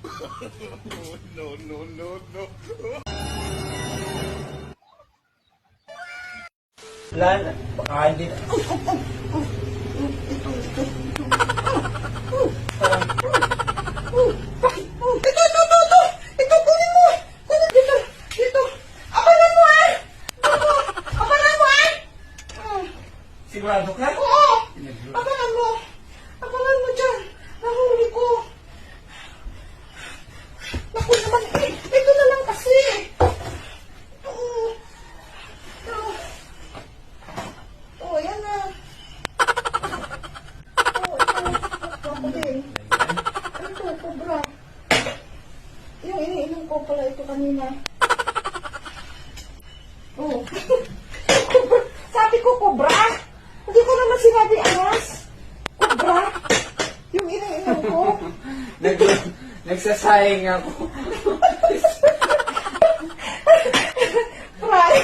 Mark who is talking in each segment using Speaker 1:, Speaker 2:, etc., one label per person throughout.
Speaker 1: No, no, no, no.
Speaker 2: Wala na. Baka hindi na.
Speaker 3: Ito, kunin mo! Kunin dito! Dito! Apalan mo eh! Apalan mo eh!
Speaker 2: Sigurado ka?
Speaker 3: Oo! Apalan mo! Apalan mo dyan! Nahuli ko! Naku naman eh! Ito na lang kasi! Oo! Oo, yan na! Oo, ito! Ako din! Ano ito? Cobra! Yung iniinom ko pala ito kanina. Oh. Sabi ko, cobra. Hindi ko naman sinabi alas. Cobra. Yung iniinom ko.
Speaker 2: Nagsasayang ako.
Speaker 3: Fry.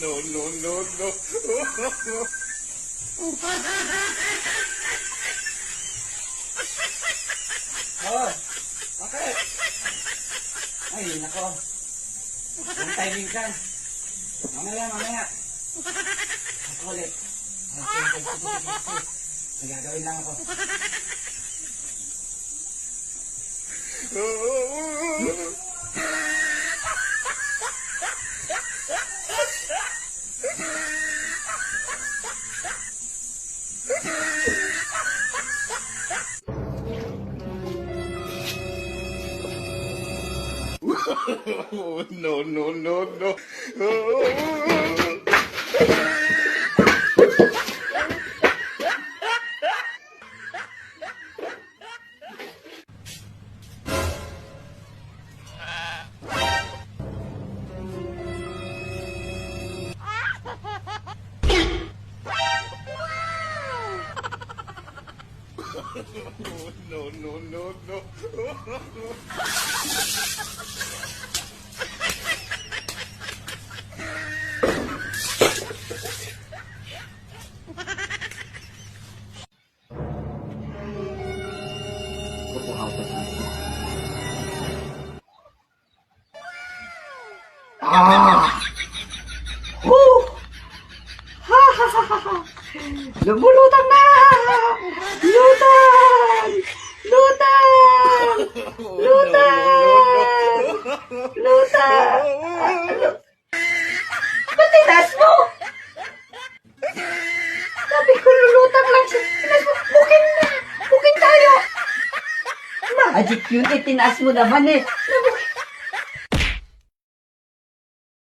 Speaker 1: No, no, no, no.
Speaker 2: Oh, bakit? Ay, nako. Ang timing ka. Mamaya. Ako ulit. May gagawin lang ako.
Speaker 1: No, no, no, no. No, no, no, no.
Speaker 3: Lumulutang na! Lutan! Lutan! Lutan! Lutan! Ba't tinas mo? Sabi ko lulutan lang siya. Tinas mo. Bukin na! Bukin tayo! Magic yun. Itinaas mo naman eh.